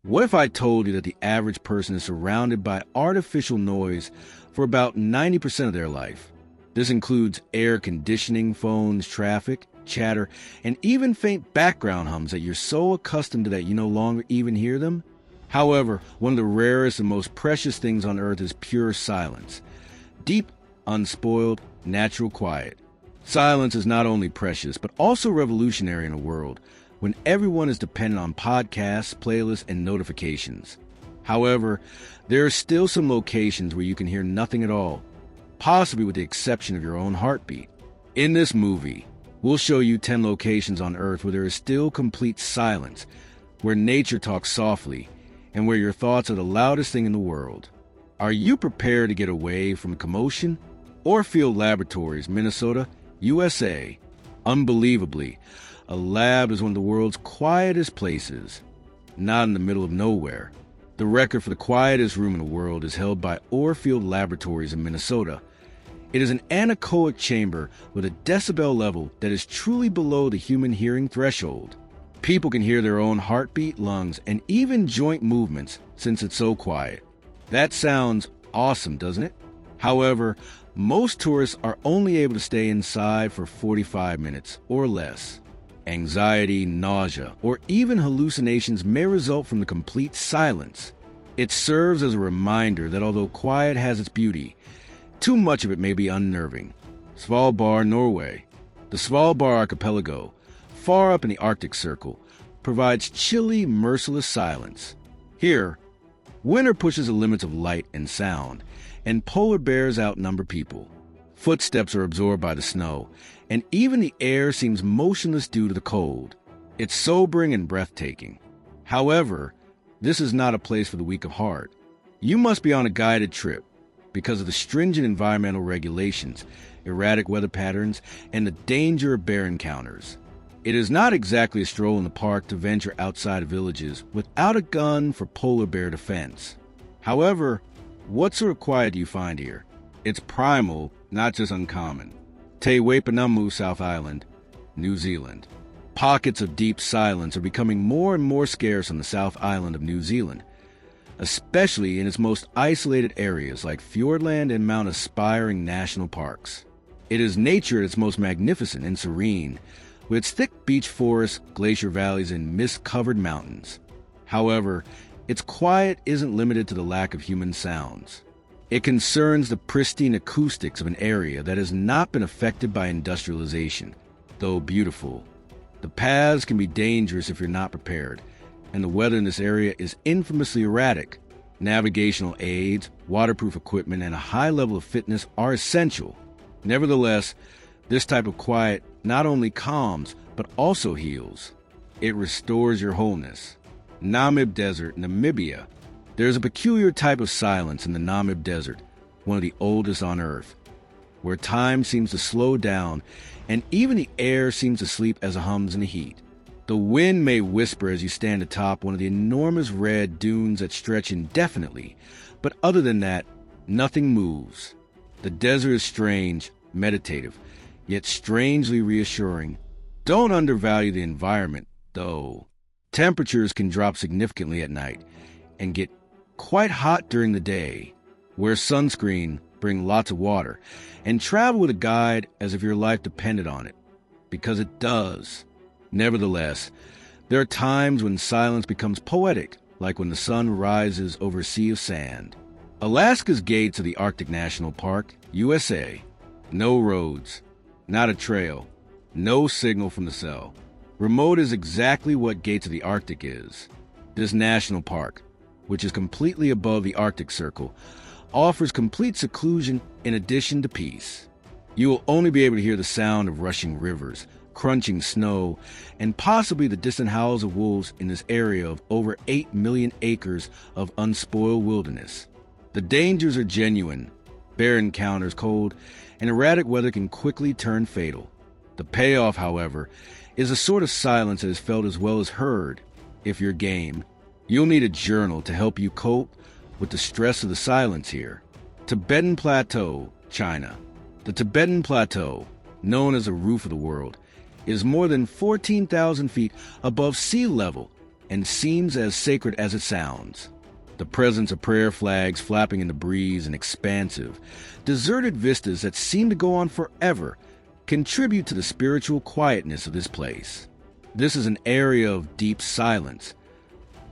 What if I told you that the average person is surrounded by artificial noise for about 90% of their life? This includes air conditioning, phones, traffic, chatter, and even faint background hums that you're so accustomed to that you no longer even hear them. However, one of the rarest and most precious things on Earth is pure silence. Deep, unspoiled, natural quiet. Silence is not only precious, but also revolutionary in a world when everyone is dependent on podcasts, playlists, and notifications. However, there are still some locations where you can hear nothing at all, possibly with the exception of your own heartbeat. In this movie, we'll show you 10 locations on Earth where there is still complete silence, where nature talks softly, and where your thoughts are the loudest thing in the world. Are you prepared to get away from commotion? Orfield Laboratories, Minnesota, USA. Unbelievably, a lab is one of the world's quietest places, not in the middle of nowhere. The record for the quietest room in the world is held by Orfield Laboratories in Minnesota. It is an anechoic chamber with a decibel level that is truly below the human hearing threshold. People can hear their own heartbeat, lungs, and even joint movements since it's so quiet. That sounds awesome, doesn't it? However, most tourists are only able to stay inside for 45 minutes or less. Anxiety, nausea, or even hallucinations may result from the complete silence. It serves as a reminder that although quiet has its beauty, too much of it may be unnerving. Svalbard, Norway. The Svalbard archipelago, far up in the Arctic Circle, provides chilly, merciless silence. Here, winter pushes the limits of light and sound, and polar bears outnumber people. Footsteps are absorbed by the snow, and even the air seems motionless due to the cold. It's sobering and breathtaking. However, this is not a place for the weak of heart. You must be on a guided trip because of the stringent environmental regulations, erratic weather patterns, and the danger of bear encounters. It is not exactly a stroll in the park to venture outside of villages without a gun for polar bear defense. However, what sort of quiet do you find here? It's primal, not just uncommon. Te Waipounamu, South Island, New Zealand. Pockets of deep silence are becoming more and more scarce on the South Island of New Zealand, especially in its most isolated areas like Fiordland and Mount Aspiring National Parks. It is nature at its most magnificent and serene, with its thick beech forests, glacier valleys, and mist-covered mountains. However, its quiet isn't limited to the lack of human sounds. It concerns the pristine acoustics of an area that has not been affected by industrialization, though beautiful. The paths can be dangerous if you're not prepared, and the weather in this area is infamously erratic. Navigational aids, waterproof equipment, and a high level of fitness are essential. Nevertheless, this type of quiet not only calms, but also heals. It restores your wholeness. Namib Desert, Namibia. There is a peculiar type of silence in the Namib Desert, one of the oldest on Earth, where time seems to slow down and even the air seems to sleep as it hums in the heat. The wind may whisper as you stand atop one of the enormous red dunes that stretch indefinitely, but other than that, nothing moves. The desert is strange, meditative, yet strangely reassuring. Don't undervalue the environment, though. Temperatures can drop significantly at night and get quite hot during the day. Wear sunscreen, bring lots of water, and travel with a guide as if your life depended on it, because it does. Nevertheless, there are times when silence becomes poetic, like when the sun rises over a sea of sand. Alaska's gates of the Arctic National Park, USA. No roads, not a trail, no signal from the cell. Remote is exactly what Gates of the Arctic is. This national park, which is completely above the Arctic Circle, offers complete seclusion in addition to peace. You will only be able to hear the sound of rushing rivers, crunching snow, and possibly the distant howls of wolves in this area of over 8 million acres of unspoiled wilderness. The dangers are genuine. Bear encounters, cold, and erratic weather can quickly turn fatal. The payoff, however, is a sort of silence that is felt as well as heard. If you're game, you'll need a journal to help you cope with the stress of the silence here. Tibetan Plateau, China. The Tibetan Plateau, known as the roof of the world, is more than 14,000 feet above sea level and seems as sacred as it sounds. The presence of prayer flags flapping in the breeze and expansive, deserted vistas that seem to go on forever contribute to the spiritual quietness of this place. This is an area of deep silence,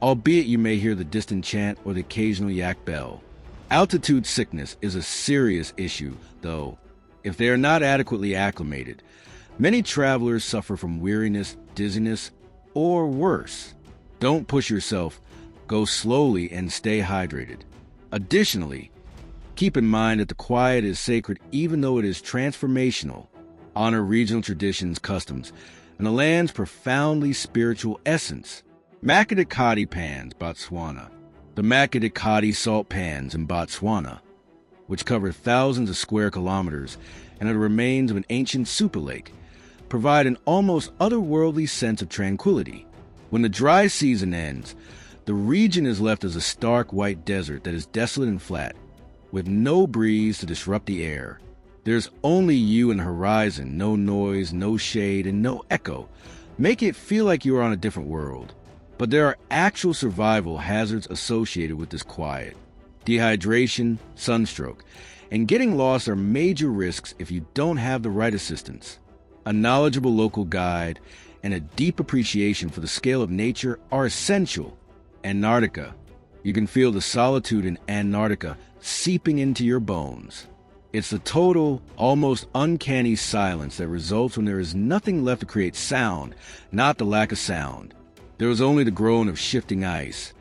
albeit you may hear the distant chant or the occasional yak bell. Altitude sickness is a serious issue, though. If they are not adequately acclimated, many travelers suffer from weariness, dizziness, or worse. Don't push yourself. Go slowly and stay hydrated. Additionally, keep in mind that the quiet is sacred even though it is transformational. Honor regional traditions, customs, and the land's profoundly spiritual essence. Makgadikgadi Pans, Botswana. The Makgadikgadi salt pans in Botswana, which cover thousands of square kilometers and are the remains of an ancient super lake, provide an almost otherworldly sense of tranquility. When the dry season ends, the region is left as a stark white desert that is desolate and flat, with no breeze to disrupt the air. There's only you and the horizon, no noise, no shade, and no echo. Make it feel like you are on a different world. But there are actual survival hazards associated with this quiet. Dehydration, sunstroke, and getting lost are major risks if you don't have the right assistance. A knowledgeable local guide and a deep appreciation for the scale of nature are essential. Antarctica. You can feel the solitude in Antarctica seeping into your bones. It's the total, almost uncanny silence that results when there is nothing left to create sound, not the lack of sound. There is only the groan of shifting ice,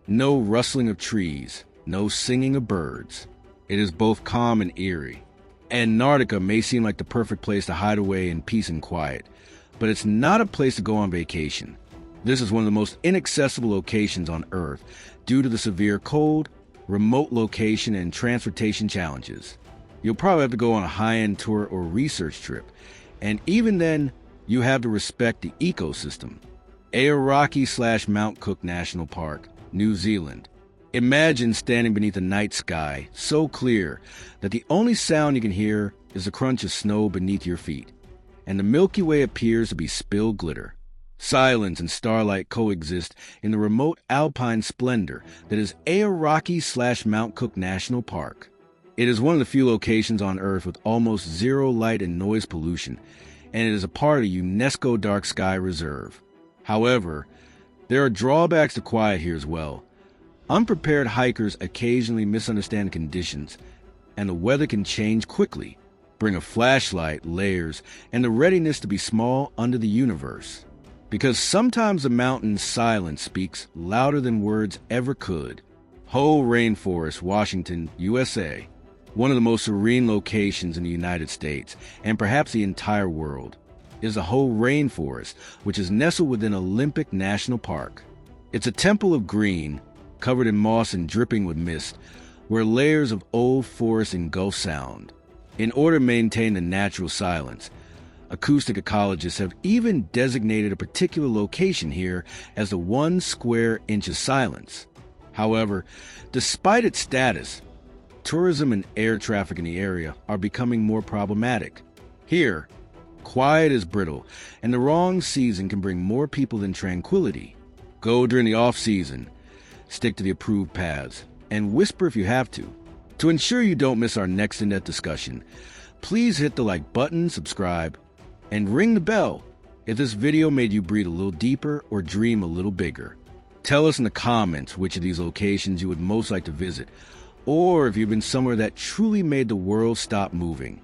no rustling of trees, no singing of birds. It is both calm and eerie. Antarctica may seem like the perfect place to hide away in peace and quiet, but it's not a place to go on vacation. This is one of the most inaccessible locations on Earth due to the severe cold, remote location, and transportation challenges. You'll probably have to go on a high-end tour or research trip, and even then, you have to respect the ecosystem. Aoraki/Mount Cook National Park, New Zealand. Imagine standing beneath a night sky so clear that the only sound you can hear is the crunch of snow beneath your feet, and the Milky Way appears to be spilled glitter. Silence and starlight coexist in the remote alpine splendor that is Aoraki/Mount Cook National Park. It is one of the few locations on Earth with almost zero light and noise pollution, and it is a part of UNESCO Dark Sky Reserve. However, there are drawbacks to quiet here as well. Unprepared hikers occasionally misunderstand conditions, and the weather can change quickly. Bring a flashlight, layers, and the readiness to be small under the universe. Because sometimes the mountain's silence speaks louder than words ever could. Hoh Rainforest, Washington, USA. One of the most serene locations in the United States, and perhaps the entire world, is the Hoh Rainforest, which is nestled within Olympic National Park. It's a temple of green, covered in moss and dripping with mist, where layers of old forest engulf sound. In order to maintain the natural silence, acoustic ecologists have even designated a particular location here as the 1 square inch of silence. However, despite its status, tourism and air traffic in the area are becoming more problematic. Here, quiet is brittle, and the wrong season can bring more people than tranquility. Go during the off-season, stick to the approved paths, and whisper if you have to. To ensure you don't miss our next in-depth discussion, please hit the like button, subscribe, and ring the bell if this video made you breathe a little deeper or dream a little bigger. Tell us in the comments which of these locations you would most like to visit, or if you've been somewhere that truly made the world stop moving.